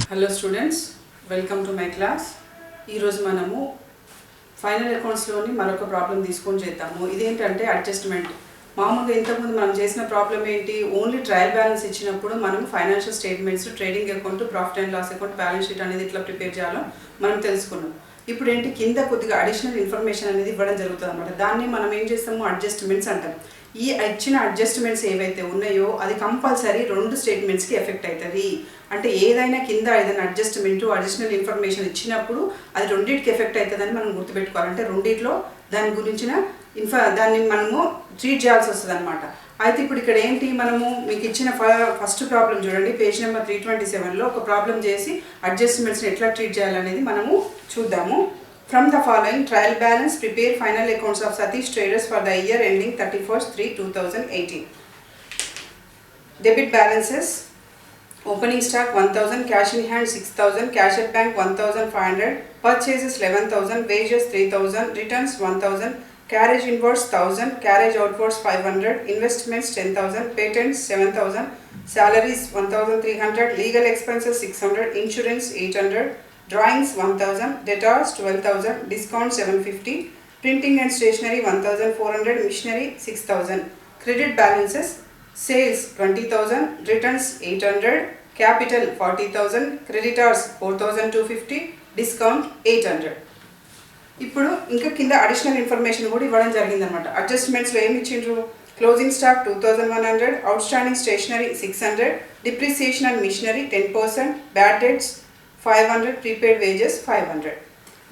Hello students, welcome to my class. ఈరోజు మనము final అకౌంట్స్లోని మరొక ప్రాబ్లం తీసుకొని చేద్దాము. ఇదేంటంటే అడ్జస్ట్మెంట్. మామూలుగా ఇంతకుముందు మనం చేసిన ప్రాబ్లం ఏంటి, ఓన్లీ ట్రయల్ బ్యాలెన్స్ ఇచ్చినప్పుడు మనం financial statements, trading account, profit and loss account, balance sheet అనేది ఎట్లా ప్రిపేర్ చేయాలో మనం తెలుసుకున్నాం. ఇప్పుడు ఏంటి, కింద కొద్దిగా అడిషనల్ ఇన్ఫర్మేషన్ అనేది ఇవ్వడం జరుగుతుంది అనమాట. దాన్ని మనం ఏం చేస్తాము, అడ్జస్ట్మెంట్స్ అంటాం. ఈ ఇచ్చిన అడ్జస్ట్మెంట్స్ ఏవైతే ఉన్నాయో అది కంపల్సరీ రెండు స్టేట్మెంట్స్కి ఎఫెక్ట్ అవుతుంది. అంటే ఏదైనా కింద ఏదైనా అడ్జస్ట్మెంట్, అడిషనల్ ఇన్ఫర్మేషన్ ఇచ్చినప్పుడు అది రెండింటికి ఎఫెక్ట్ అవుతుందని మనం గుర్తుపెట్టుకోవాలి. అంటే రెండింటిలో దాని గురించిన దాన్ని మనము ట్రీట్ చేయాల్సి వస్తుంది అనమాట. అయితే ఇప్పుడు ఇక్కడ ఏంటి, మనము మీకు ఇచ్చిన ఫస్ట్ ప్రాబ్లం చూడండి, పేజ్ నెంబర్ 327లో ఒక ప్రాబ్లం చేసి అడ్జస్ట్మెంట్స్ని ఎట్లా ట్రీట్ చేయాలనేది మనము చూద్దాము. From the following trial balance, prepare final accounts of Satish Traders for the year ending 31st/3/2018. Debit balances: opening stock 1000, cash in hand 6000, cash at bank 1500, purchases 11000, wages 3000, returns 1000, carriage inwards 1000, carriage outwards 500, investments 10000, patents 7000, salaries 1300, legal expenses 600, insurance 800, drawings 1000, debtors 12000, discount 750, printing and stationery 1400, machinery 6000. Credit balances: sales 20000, returns 800, capital 40000, creditors 4250, discount 800. ఇప్పుడు ఇంకా కింద additional information కూడా ఇవ్వడం జరిగిందనమాట. అడ్జస్ట్మెంట్స్లో ఏమి ఇచ్చిండ్రు, closing stock 2100, outstanding stationery 600, depreciation and machinery 10%, bad debts 500, prepaid wages 500.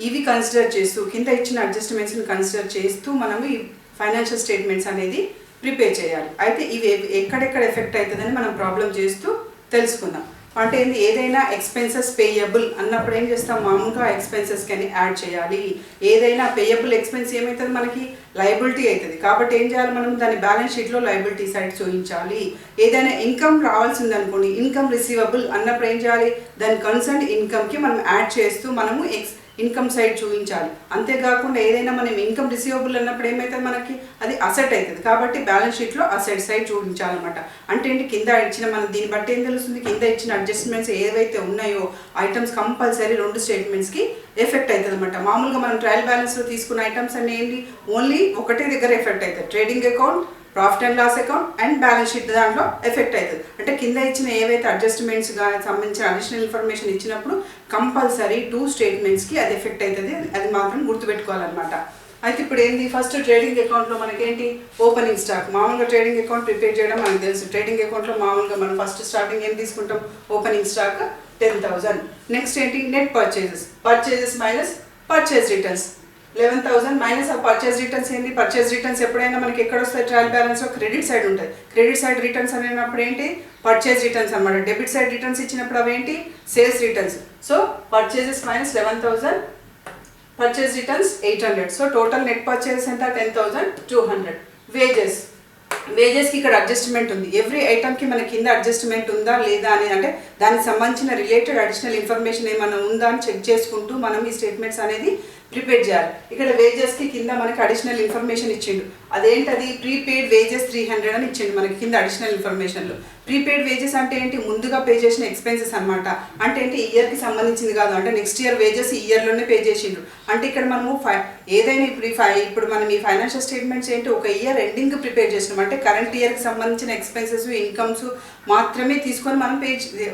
ఇవి కన్సిడర్ చేస్తూ, కింద ఇచ్చిన అడ్జస్ట్మెంట్స్ని కన్సిడర్ చేస్తూ మనము ఈ ఫైనాన్షియల్ స్టేట్మెంట్స్ అనేది ప్రిపేర్ చేయాలి. అయితే ఇవి ఎక్కడెక్కడ ఎఫెక్ట్ అవుతుందని మనం ప్రాబ్లం చేస్తూ తెలుసుకుందాం. అంటే ఏంటి, ఏదైనా ఎక్స్పెన్సెస్ పేయబుల్ అన్నప్పుడు ఏం చేస్తాం, మామూలుగా ఎక్స్పెన్సెస్కి అని యాడ్ చేయాలి. ఏదైనా పేయబుల్ ఎక్స్పెన్స్ ఏమవుతుంది, మనకి లయబిలిటీ అవుతుంది. కాబట్టి ఏం చేయాలి, మనం దాని బ్యాలెన్స్ షీట్లో లయబిలిటీ సైడ్ చూపించాలి. ఏదైనా ఇన్కమ్ రావాల్సింది అనుకోండి, ఇన్కమ్ రిసీవబుల్ అన్నప్పుడు ఏం చేయాలి, దాని కన్సర్న్ ఇన్కమ్కి మనం యాడ్ చేస్తూ మనము ఇన్కమ్ సైడ్ చూపించాలి. అంతేకాకుండా ఏదైనా మనం ఇన్కమ్ రిసీవబుల్ అన్నప్పుడు ఏమవుతుంది, మనకి అది అసెట్ అవుతుంది. కాబట్టి బ్యాలెన్స్ షీట్లో అసెట్ సైడ్ చూపించాలన్నమాట. అంటే ఏంటి, కింద ఇచ్చిన మనం దీన్ని బట్టి ఏం తెలుస్తుంది, కింద ఇచ్చిన అడ్జస్ట్మెంట్స్ ఏవైతే ఉన్నాయో ఐటమ్స్ కంపల్సరీ రెండు స్టేట్మెంట్స్కి ఎఫెక్ట్ అవుతుంది అనమాట. మామూలుగా మనం ట్రయల్ బ్యాలెన్స్లో తీసుకున్న ఐటమ్స్ అన్నీ ఏంటి, ఓన్లీ ఒకటే దగ్గర ఎఫెక్ట్ అవుతుంది. Trading account, profit and loss account and balance sheet దాంట్లో ఎఫెక్ట్ అవుతుంది. అంటే కింద ఇచ్చిన ఏవైతే అడ్జస్ట్మెంట్స్గా సంబంధించిన అడిషనల్ ఇన్ఫర్మేషన్ ఇచ్చినప్పుడు కంపల్సరీ టూ స్టేట్మెంట్స్కి అది ఎఫెక్ట్ అవుతుంది. అది మాత్రం గుర్తుపెట్టుకోవాలన్నమాట. అయితే ఇప్పుడు ఏంటి, ఫస్ట్ ట్రేడింగ్ అకౌంట్లో మనకేంటి, ఓపెనింగ్ స్టాక్. మామూలుగా ట్రేడింగ్ అకౌంట్ ప్రిపేర్ చేయడం మనకు తెలుసు. ట్రేడింగ్ అకౌంట్లో మామూలుగా మనం ఫస్ట్ స్టార్టింగ్ ఏం తీసుకుంటాం, ఓపెనింగ్ స్టాక్ 10000. నెక్స్ట్ ఏంటి, net purchases minus purchase returns 11000 minus ఆ పర్చేజ్ రిటర్న్స్ ఏంటి, పర్చేజ్ రిటర్న్స్ ఎప్పుడైనా మనకి ఎక్కడ వస్తాయి, ట్రయల్ బ్యాలెన్స్లో క్రెడిట్ సైడ్ ఉంటుంది. క్రెడిట్ సైడ్ రిటర్న్స్ అనేటప్పుడు ఏంటి, పర్చేజ్ రిటర్న్స్ అనమాట. డెబిట్ సైడ్ రిటర్న్స్ ఇచ్చినప్పుడు అవేంటి, sales returns. So purchases minus 11000, purchase returns 800. So total net purchases ఎంత, 10200. వేజెస్కి ఇక్కడ అడ్జస్ట్మెంట్ ఉంది. ఎవ్రీ ఐటమ్కి మన కింద అడ్జస్ట్మెంట్ ఉందా లేదా అని, అంటే దానికి సంబంధించిన రిలేటెడ్ అడిషనల్ ఇన్ఫర్మేషన్ ఏమైనా ఉందా అని చెక్ చేసుకుంటూ మనం ఈ స్టేట్మెంట్స్ అనేది ప్రిపేర్ చేయాలి. ఇక్కడ వేజెస్కి కింద మనకి అడిషనల్ ఇన్ఫర్మేషన్ ఇచ్చిండు. అదేంటది, ప్రీపెయిడ్ వేజెస్ 300 అని ఇచ్చిండు మనకి కింద అడిషనల్ ఇన్ఫర్మేషన్లో. ప్రీపెయిడ్ వేజెస్ అంటే ఏంటి, ముందుగా పే చేసిన ఎక్స్పెన్సెస్ అనమాట. అంటే ఏంటి, ఇయర్కి సంబంధించింది కాదు. అంటే నెక్స్ట్ ఇయర్ వేజెస్ ఈ ఇయర్లోనే పే చేసిండ్రు. అంటే ఇక్కడ మనము ఏదైనా ఇప్పుడు మనం ఈ ఫైనాన్షియల్ స్టేట్మెంట్స్ ఏంటి, ఒక ఇయర్ ఎండింగ్ ప్రిపేర్ చేసినాం. అంటే కరెంట్ ఇయర్కి సంబంధించిన ఎక్స్పెన్సెస్, ఇన్కమ్స్ మాత్రమే తీసుకొని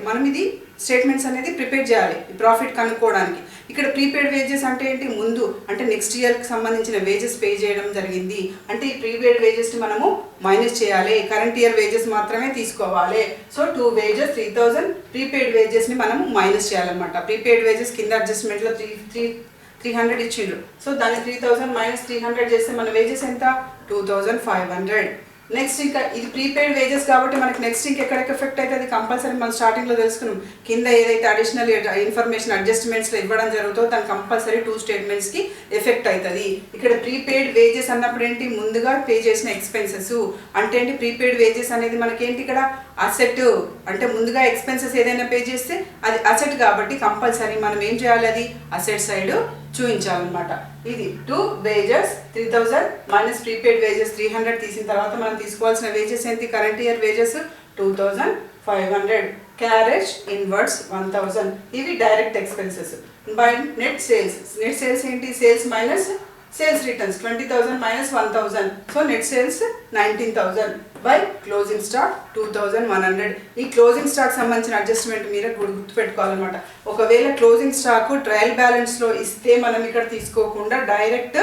మనం ఇది స్టేట్మెంట్స్ అనేది ప్రిపేర్ చేయాలి ప్రాఫిట్ కనుక్కోవడానికి. ఇక్కడ ప్రీపెయిడ్ వేజెస్ అంటే ఏంటి, ముందు అంటే నెక్స్ట్ ఇయర్కి సంబంధించిన వేజెస్ పే చేయడం జరిగింది. అంటే ఈ ప్రీపెయిడ్ వేజెస్ని మనము మైనస్ చేయాలి, కరెంట్ ఇయర్ వేజెస్ మాత్రమే తీసుకోవాలి. సో 2 వేజెస్ 3000, ప్రీపెయిడ్ వేజెస్ని మనము మైనస్ చేయాలన్నమాట. ప్రీపెయిడ్ వేజెస్ కింద అడ్జస్ట్మెంట్లో 300 ఇచ్చిండ్రు. సో దాన్ని 3000 మైనస్ 300 చేస్తే మన వేజెస్ ఎంత, 2500. నెక్స్ట్ ఇంకా ఇది ప్రీపెయిడ్ వేజెస్ కాబట్టి మనకి నెక్స్ట్ ఇంకెక్కడికి ఎఫెక్ట్ అవుతుంది, కంపల్సరీ మనం స్టార్టింగ్లో తెలుసుకున్నాం. కింద ఏదైతే అడిషనల్ ఇన్ఫర్మేషన్ అడ్జస్ట్మెంట్స్లో ఇవ్వడం జరుగుతుందో దాని కంపల్సరీ 2 స్టేట్మెంట్స్కి ఎఫెక్ట్ అవుతుంది. ఇక్కడ ప్రీపెయిడ్ వేజెస్ అన్నప్పుడు ఏంటి, ముందుగా పే చేసిన ఎక్స్పెన్సెస్. అంటే ఏంటి, ప్రీపెయిడ్ వేజెస్ అనేది మనకేంటి, ఇక్కడ అసెట్. అంటే ముందుగా ఎక్స్పెన్సెస్ ఏదైనా పే చేస్తే అది అసెట్ కాబట్టి కంపల్సరీ మనం ఏం చేయాలి, అది అసెట్ సైడ్ చూపించాలన్నమాట. ఇది to wages 3000 minus prepaid wages 300 తీసిన తర్వాత మనం తీసుకోవాల్సిన వేజెస్ ఏంటి? Current year wages 2500, carriage inwards 1000. ఇవి direct expenses. By net sales ఏంటి? Sales minus sales returns 20,000 minus 1000. So net sales 19,000 by closing stock 2100. ఈ క్లోజింగ్ స్టాక్ సంబంధించిన అడ్జస్ట్మెంట్ మీరు గుర్తుపెట్టుకోవాలన్నమాట. ఒకవేళ క్లోజింగ్ స్టాక్ ట్రయల్ బ్యాలెన్స్లో ఇస్తే మనం ఇక్కడ తీసుకోకుండా డైరెక్ట్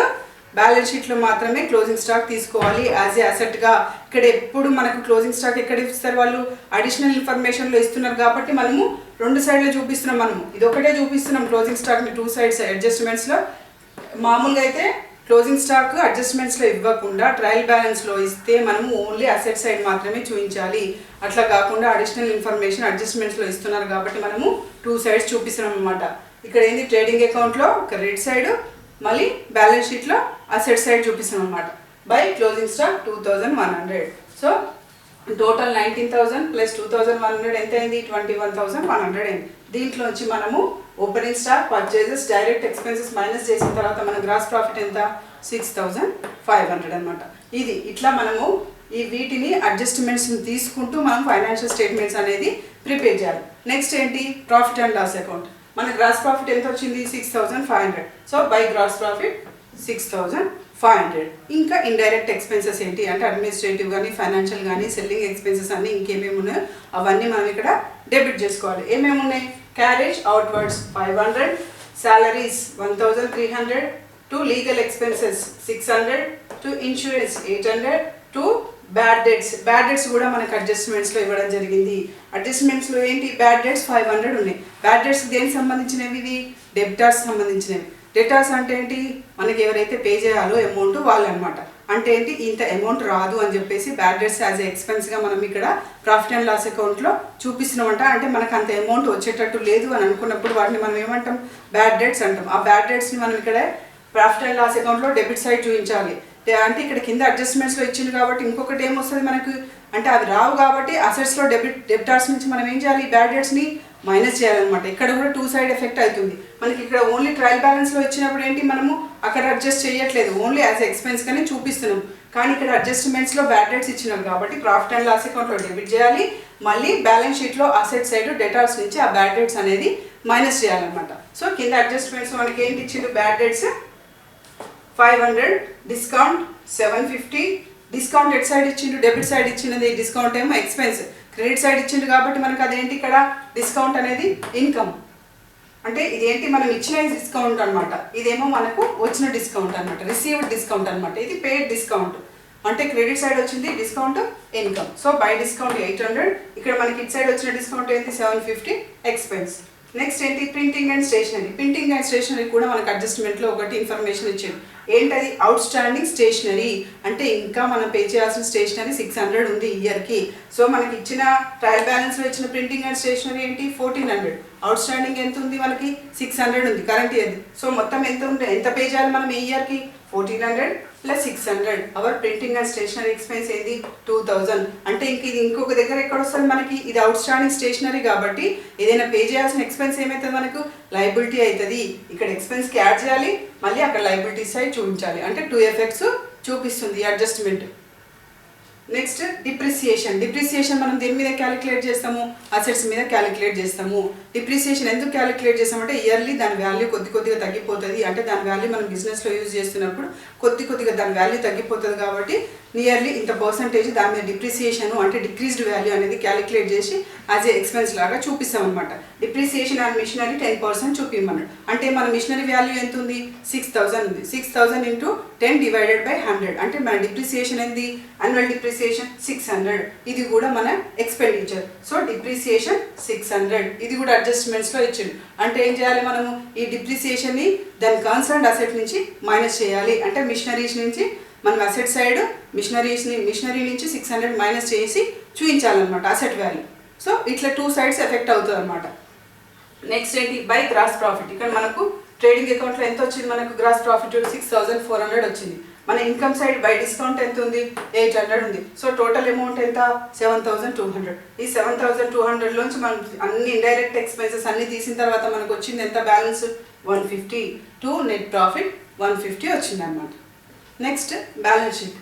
బ్యాలెన్స్ షీట్లో మాత్రమే క్లోజింగ్ స్టాక్ తీసుకోవాలి యాజ్ ఏ అసెట్గా. ఇక్కడ ఎప్పుడు మనకు క్లోజింగ్ స్టాక్ ఎక్కడ ఇస్తారు? వాళ్ళు అడిషనల్ ఇన్ఫర్మేషన్లో ఇస్తున్నారు కాబట్టి మనము రెండు సైడ్లో చూపిస్తున్నాం. మనము ఇదొకటే చూపిస్తున్నాం క్లోజింగ్ స్టాక్ని 2 సైడ్స్ అడ్జస్ట్మెంట్స్లో. మామూలుగా అయితే క్లోజింగ్ స్టాక్ అడ్జస్ట్మెంట్స్లో ఇవ్వకుండా ట్రయల్ బ్యాలెన్స్లో ఇస్తే మనము ఓన్లీ అసెట్ సైడ్ మాత్రమే చూపించాలి. అట్లా కాకుండా అడిషనల్ ఇన్ఫర్మేషన్ అడ్జస్ట్మెంట్స్లో ఇస్తున్నారు కాబట్టి మనము 2 సైడ్స్ చూపిస్తున్నాం అనమాట. ఇక్కడ ఏంది? ట్రేడింగ్ అకౌంట్లో క్రెడిట్ సైడ్, మళ్ళీ బ్యాలెన్స్ షీట్లో అసెట్ సైడ్ చూపిస్తున్నాం అనమాట. By closing stock 2100. So total 19,000 plus 2100 ఎంత అయింది? 21,100 అయింది. దీంట్లోంచి మనము opening stock, purchases, direct expenses minus చేసిన తర్వాత మన గ్రాస్ ప్రాఫిట్ ఎంత? 6,500 అనమాట. ఇది ఇట్లా మనము ఈ వీటిని అడ్జస్ట్మెంట్స్ని తీసుకుంటూ మనం ఫైనాన్షియల్ స్టేట్మెంట్స్ అనేది ప్రిపేర్ చేయాలి. నెక్స్ట్ ఏంటి? Profit and loss account. మన గ్రాస్ ప్రాఫిట్ ఎంత వచ్చింది? 6,500. So by gross profit 6,500. ఇంకా ఇండైరెక్ట్ ఎక్స్పెన్సెస్ ఏంటి అంటే అడ్మినిస్ట్రేటివ్ కానీ, ఫైనాన్షియల్ కానీ, సెల్లింగ్ ఎక్స్పెన్సెస్ అన్నీ ఇంకేమేమి ఉన్నాయో అవన్నీ మనం ఇక్కడ డెబిట్ చేసుకోవాలి. ఏమేమి ఉన్నాయి? Carriage outwards 500, salaries 1,300, to legal expenses 600, to insurance 800, to bad debts కూడా మనకు అడ్జస్ట్మెంట్స్లో ఇవ్వడం జరిగింది. అడ్జస్ట్మెంట్స్లో ఏంటి? బ్యాడ్ డెట్స్ 500 ఉన్నాయి. బ్యాడ్ డెట్స్ దేనికి సంబంధించినవి? ఇవి డెబ్టార్స్ సంబంధించినవి. డెటార్స్ అంటే ఏంటి? మనకి ఎవరైతే పే చేయాలో అమౌంట్ వాళ్ళు అనమాట. అంటే ఏంటి? ఇంత అమౌంట్ రాదు అని చెప్పేసి బ్యాడ్ డెట్స్ యాజ్ ఎక్స్పెన్స్గా మనం ఇక్కడ ప్రాఫిట్ అండ్ లాస్ అకౌంట్లో చూపిస్తున్నామంట. అంటే మనకు అంత అమౌంట్ వచ్చేటట్టు లేదు అని అనుకున్నప్పుడు వాటిని మనం ఏమంటాం? బ్యాడ్ డెట్స్ అంటాం. ఆ బ్యాడ్ డెట్స్ని మనం ఇక్కడ ప్రాఫిట్ అండ్ లాస్ అకౌంట్లో డెబిట్ సైడ్ చూపించాలి. అంటే ఇక్కడ కింద అడ్జస్ట్మెంట్స్లో ఇచ్చింది కాబట్టి ఇంకొకటి ఏమొస్తుంది మనకు అంటే అవి రావు కాబట్టి అసెట్స్లో డెబ్టార్స్ నుంచి మనం ఏం చేయాలి? బ్యాడ్ డెట్స్ని మైనస్ చేయాలన్నమాట. ఇక్కడ కూడా 2 సైడ్ ఎఫెక్ట్ అవుతుంది. మనకి ఇక్కడ ఓన్లీ ట్రయల్ బ్యాలెన్స్లో ఇచ్చినప్పుడు ఏంటి? మనము అక్కడ అడ్జస్ట్ చేయట్లేదు, ఓన్లీ యాజ్ ఎక్స్పెన్స్ కానీ చూపిస్తున్నాం. కానీ ఇక్కడ అడ్జస్ట్మెంట్స్లో బ్యాడ్ డెట్స్ ఇచ్చినాం కాబట్టి ప్రాఫిట్ అండ్ లాస్ అకౌంట్లో డెబిట్ చేయాలి. మళ్ళీ బ్యాలెన్స్ షీట్లో అసెట్ సైడ్ డెటార్స్ నుంచి ఆ బ్యాడ్ డెట్స్ అనేది మైనస్ చేయాలన్నమాట. సో కింద అడ్జస్ట్మెంట్స్ మనకి ఏంటి ఇచ్చిండు? Bad debts 500, discount 750. డిస్కౌంట్ ఎట్ సైడ్ ఇచ్చిండు? డెబిట్ సైడ్ ఇచ్చినది డిస్కౌంట్ ఏమో ఎక్స్పెన్స్, క్రెడిట్ సైడ్ ఇచ్చిండు కాబట్టి మనకు అదేంటి? ఇక్కడ డిస్కౌంట్ అనేది ఇన్కమ్. అంటే ఇదేంటి? మనం ఇచ్చిన డిస్కౌంట్ అనమాట. ఇదేమో మనకు వచ్చిన డిస్కౌంట్ అనమాట, రిసీవ్డ్ డిస్కౌంట్ అనమాట. ఇది పెయిడ్ డిస్కౌంట్. అంటే క్రెడిట్ సైడ్ వచ్చింది discount income. So by discount 800. ఇక్కడ మనకి ఇట్ సైడ్ వచ్చిన డిస్కౌంట్ ఏంటి? 750 ఎక్స్పెన్స్. నెక్స్ట్ ఏంటి? Printing and stationery. Printing and stationery కూడా మనకు అడ్జస్ట్మెంట్లో ఒకటి ఇన్ఫర్మేషన్ ఇచ్చాడు. ఏంటది? Outstanding stationery. అంటే ఇంకా మనం పే చేయాల్సిన స్టేషనరీ 600 ఉంది ఇయర్కి. సో మనకి ఇచ్చిన ట్రయల్ బ్యాలెన్స్లో ఇచ్చిన ప్రింటింగ్ అండ్ స్టేషనరీ ఏంటి? 1400. అవుట్ స్టాండింగ్ ఎంత ఉంది? మనకి 600 ఉంది కరెంట్ ఇయర్ది. సో మొత్తం ఎంత పే చేయాలి మనం ఈ ఇయర్కి? 1400 plus 600. Our printing and stationery expense ఏంది? 2000. అంటే ఇది ఇంకొక దగ్గర ఎక్కడ వస్తుంది మనకి? ఇది అవుట్ స్టాండింగ్ స్టేషనరీ కాబట్టి ఏదైనా పే చేయాల్సిన ఎక్స్పెన్స్ ఏమవుతుంది? మనకు లయబిలిటీ అవుతుంది. ఇక్కడ ఎక్స్పెన్స్కి యాడ్ చేయాలి, మళ్ళీ అక్కడ లయబిలిటీ సైడ్ చూపించాలి. అంటే 2 ఎఫెక్ట్స్ చూపిస్తుంది అడ్జస్ట్మెంట్. నెక్స్ట్ డిప్రిసియేషన్ మనం దేని మీద క్యాలిక్యులేట్ చేస్తాము? అసెట్స్ మీద క్యాలిక్యులేట్ చేస్తాము. డిప్రిసియేషన్ ఎందుకు క్యాలిక్యులేట్ చేస్తామంటే ఇయర్లీ దాని వాల్యూ కొద్దిగా తగ్గిపోతుంది. అంటే దాని వాల్యూ మనం బిజినెస్లో యూజ్ చేస్తున్నప్పుడు కొద్దిగా దాని వాల్యూ తగ్గిపోతుంది కాబట్టి నియర్లీ ఇంత పర్సంటేజ్ దాని మీద డిప్రిసియేషన్ అంటే డిక్రీజ్డ్ వాల్యూ అనేది క్యాలిక్యులేట్ చేసి యాజ్ ఏ ఎక్స్పెన్స్ లాగా చూపిస్తాం అనమాట. డిప్రిసియేషన్ అండ్ మిషనరీ 10% చూపిమన్నాడు. అంటే మన మిషనరీ వాల్యూ ఎంత ఉంది? 6,000 ఉంది. 6,000 × 10 డివైడెడ్ బై 100. అంటే మన డిప్రిసియేషన్ ఏంది? Annual depreciation 600. ఇది కూడా మన ఎక్స్పెండిచర్. So depreciation 600. ఇది కూడా అడ్జస్ట్మెంట్స్లో ఇచ్చింది. అంటే ఏం చేయాలి? మనము ఈ డిప్రిసియేషన్ని దాని కన్సర్న్డ్ అసెట్ నుంచి మైనస్ చేయాలి. అంటే మిషనరీస్ నుంచి మనం అసెట్ సైడ్ మిషనరీ నుంచి 600 మైనస్ చేసి చూపించాలన్నమాట అసెట్ వాల్యూ. సో ఇట్లా 2 సైడ్స్ ఎఫెక్ట్ అవుతుంది అనమాట. నెక్స్ట్ ఏంటి? By gross profit. ఇక్కడ మనకు ట్రేడింగ్ అకౌంట్లో ఎంత వచ్చింది? మనకు గ్రాస్ ప్రాఫిట్ 6,400 వచ్చింది. మన ఇన్కమ్ సైడ్ బై డిస్కౌంట్ ఎంత ఉంది 800 ఉంది. సో టోటల్ అమౌంట్ ఎంత 7200. ఈ 7200 లోంచి మనం అన్ని ఇండైరెక్ట్ ఎక్స్పెన్సెస్ అన్ని తీసిన తర్వాత మనకు వచ్చింది ఎంత బ్యాలెన్స్ 150 టు నెట్ ప్రాఫిట్ 150 వచ్చింది అన్నమాట. Next balance sheet.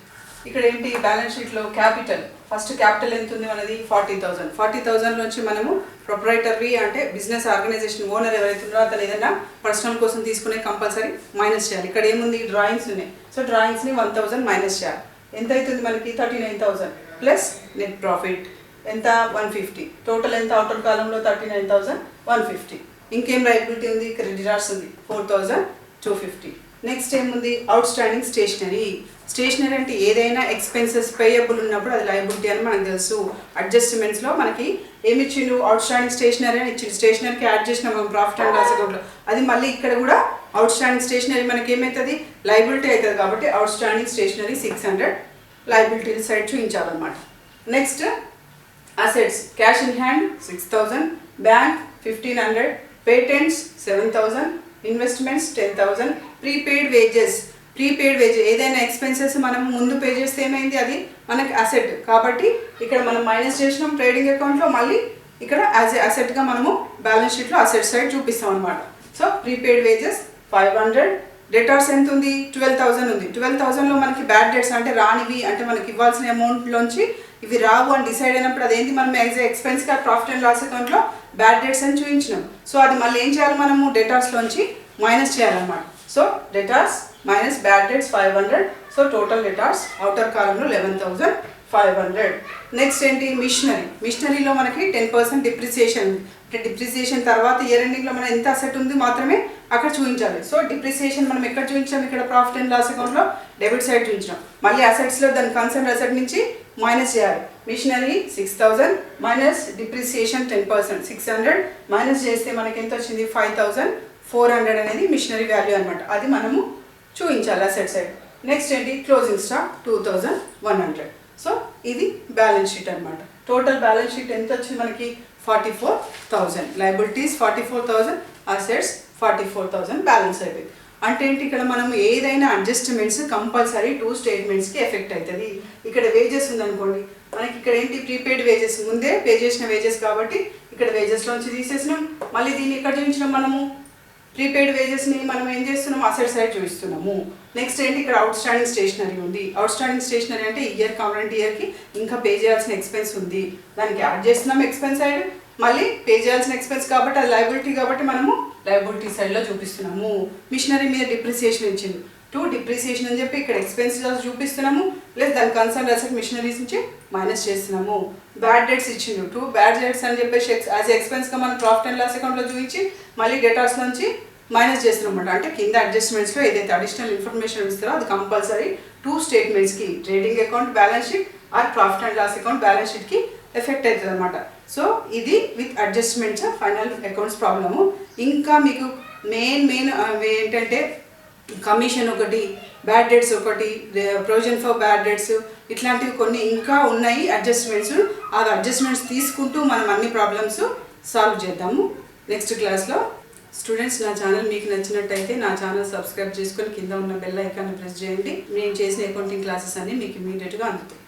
ఇక్కడ ఏంటి బ్యాలెన్స్ షీట్లో క్యాపిటల్, ఫస్ట్ క్యాపిటల్ ఎంత ఉంది మనది 40,000. 40,000 నుంచి మనము ప్రొపరైటరీ అంటే బిజినెస్ ఆర్గనైజేషన్ ఓనర్ ఎవరైతే ఉన్నారో అతను ఏదైనా పర్సనల్ కోసం తీసుకునే కంపల్సరీ మైనస్ చేయాలి. ఇక్కడ ఏముంది డ్రాయింగ్స్ ఉన్నాయి. సో డ్రాయింగ్స్ని 1000 మైనస్ చేయాలి. ఎంత అవుతుంది మనకి 39,000 ప్లస్ నెట్ ప్రాఫిట్ ఎంత 150. టోటల్ ఎంత అవుటర్ కాలంలో 39,150. ఇంకేం లైబిలిటీ ఉంది, క్రెడిటార్స్ ఉంది 4,250. నెక్స్ట్ ఏముంది అవుట్ స్టాండింగ్ స్టేషనరీ. స్టేషనరీ అంటే ఏదైనా ఎక్స్పెన్సెస్ పేయబుల్ ఉన్నప్పుడు అది లైబిలిటీ అని మనకు తెలుసు. అడ్జస్ట్మెంట్స్లో మనకి ఏమి ఇచ్చిండు అవుట్ స్టాండింగ్ స్టేషనరీ అని ఇచ్చిండు. స్టేషనరీకి యాడ్ చేసిన మనం ప్రాఫిట్ అండ్ లాస్ అకౌంట్లో అది మళ్ళీ ఇక్కడ కూడా అవుట్ స్టాండింగ్ స్టేషనరీ మనకి ఏమవుతుంది లైబిలిటీ అవుతుంది. కాబట్టి outstanding stationery 600 liability side చూపించాలన్నమాట. Next assets cash in hand 6,000, bank 1,500, patents 7,000, investments 10,000, prepaid wages. Prepaid wages ఏదైనా ఎక్స్పెన్సెస్ మనం ముందు పే చేస్తే ఏమైంది అది మనకి అసెట్ కాబట్టి ఇక్కడ మనం మైనస్ చేసినాం ట్రేడింగ్ అకౌంట్లో, మళ్ళీ ఇక్కడ యాజ్ ఏ అసెట్గా మనము బ్యాలెన్స్ షీట్లో అసెట్ సైడ్ చూపిస్తాం అనమాట. So prepaid wages 500. డెటార్స్ ఎంత ఉంది 12,000 ఉంది. 12,000లో మనకి బ్యాడ్ డెట్స్ అంటే రానివి అంటే మనకి ఇవ్వాల్సిన అమౌంట్లోంచి ఇవి రావు అని డిసైడ్ అయినప్పుడు అదేంటి మనం యాజ్ ఎక్స్పెన్స్గా ప్రాఫిట్ అండ్ లాస్ అకౌంట్లో బ్యాడ్ డెట్స్ అని చూపించినాం. సో అది మళ్ళీ ఏం చేయాలి మనము డెటార్స్లోంచి మైనస్ చేయాలన్నమాట. So debtors minus bad debts 500. So total debtors outer కాలంలో 11,500. నెక్స్ట్ ఏంటి మిషనరీ. మిషనరీలో మనకి 10% డిప్రిసియేషన్ ఉంది. అంటే డిప్రిసియేషన్ తర్వాత ఇయర్ ఎండింగ్లో మనం ఎంత అసెట్ ఉంది మాత్రమే అక్కడ చూపించాలి. సో డిప్రిసియేషన్ మనం ఎక్కడ చూపించాం ఇక్కడ ప్రాఫిట్ అండ్ లాస్ అకౌంట్లో డెబిట్ సైడ్ చూపించాం. మళ్ళీ అసెట్స్లో దాని కన్సర్న్ అసెట్ నుంచి మైనస్ చేయాలి. మిషనరీ 6,000 మైనస్ డిప్రిసియేషన్ 10% 600 మైనస్ చేస్తే మనకి ఎంత వచ్చింది 5,400 అనేది మిషనరీ వాల్యూ అనమాట. అది మనము చూపించాలి అసెట్ సైడ్. నెక్స్ట్ ఏంటి క్లోజింగ్ స్టాక్ 2,100. సో ఇది బ్యాలెన్స్ షీట్ అనమాట. టోటల్ బ్యాలెన్స్ షీట్ ఎంత వచ్చింది మనకి 44,000. లైబిలిటీస్ 44,000, అసెట్స్ 44,000 బ్యాలెన్స్ అయిపోయింది. అంటే ఏంటి ఇక్కడ మనం ఏదైనా అడ్జస్ట్మెంట్స్ కంపల్సరీ 2 స్టేట్మెంట్స్కి ఎఫెక్ట్ అవుతుంది. ఇక్కడ వేజెస్ ఉందనుకోండి మనకి ఇక్కడ ఏంటి ప్రీపెయిడ్ వేజెస్ ముందే పే చేసిన వేజెస్ కాబట్టి ఇక్కడ వేజెస్లోంచి తీసేసినాం. మళ్ళీ దీన్ని ఇక్కడ చూపించినాం మనము ప్రీపెయిడ్ వేజెస్ని మనం ఏం చేస్తున్నాము అసెట్ సైడ్ చూపిస్తున్నాము. నెక్స్ట్ ఏంటి ఇక్కడ అవుట్ స్టాండింగ్ స్టేషనరీ ఉంది. అవుట్ స్టాండింగ్ స్టేషనరీ అంటే ఇయర్ కరెంట్ ఇయర్కి ఇంకా పే చేయాల్సిన ఎక్స్పెన్స్ ఉంది, దానికి యాడ్ చేస్తున్నాం ఎక్స్పెన్స్ సైడ్. మళ్ళీ పే చేయాల్సిన ఎక్స్పెన్స్ కాబట్టి అది లైబిలిటీ కాబట్టి మనము లైబిలిటీ సైడ్లో చూపిస్తున్నాము. మిషనరీ మీద డిప్రిసియేషన్ ఇచ్చింది 2 డిప్రిసియేషన్ అని చెప్పి ఇక్కడ ఎక్స్పెన్స్ చూపిస్తున్నాము, ప్లస్ దాని కన్సర్న్ అసెట్ మిషనరీస్ నుంచి మైనస్ చేస్తున్నాము. బ్యాడ్ డెట్స్ ఇచ్చిండు 2 బ్యాడ్ డెట్స్ అని చెప్పేసి యాజ్ ఎక్స్పెన్స్గా మనం ప్రాఫిట్ అండ్ లాస్ అకౌంట్లో చూపించి మళ్ళీ డెటార్స్ నుంచి మైనస్ చేస్తున్నాం అనమాట. అంటే కింద అడ్జస్ట్మెంట్స్లో ఏదైతే అడిషనల్ ఇన్ఫర్మేషన్ ఇస్తారో అది కంపల్సరీ 2 స్టేట్మెంట్స్కి trading account balance sheet or profit and loss account balance షీట్కి ఎఫెక్ట్ అవుతుంది అనమాట. సో ఇది with adjustments final accounts problem. ఇంకా మీకు మెయిన్ ఏంటంటే కమిషన్ ఒకటి, బ్యాడ్ డెట్స్ ఒకటి, ప్రొవిజన్ ఫర్ బ్యాడ్ డెట్స్ ఇట్లాంటివి కొన్ని ఇంకా ఉన్నాయి అడ్జస్ట్మెంట్స్. ఆ అడ్జస్ట్మెంట్స్ తీసుకుంటూ మనం అన్ని ప్రాబ్లమ్స్ సాల్వ్ చేద్దాము నెక్స్ట్ క్లాస్లో. స్టూడెంట్స్ నా ఛానల్ మీకు నచ్చినట్టయితే నా ఛానల్ సబ్స్క్రైబ్ చేసుకొని కింద ఉన్న బెల్ ఐకాన్ని ప్రెస్ చేయండి. నేను చేసిన అకౌంటింగ్ క్లాసెస్ అన్నీ మీకు ఇమీడియట్గా అందుతాయి.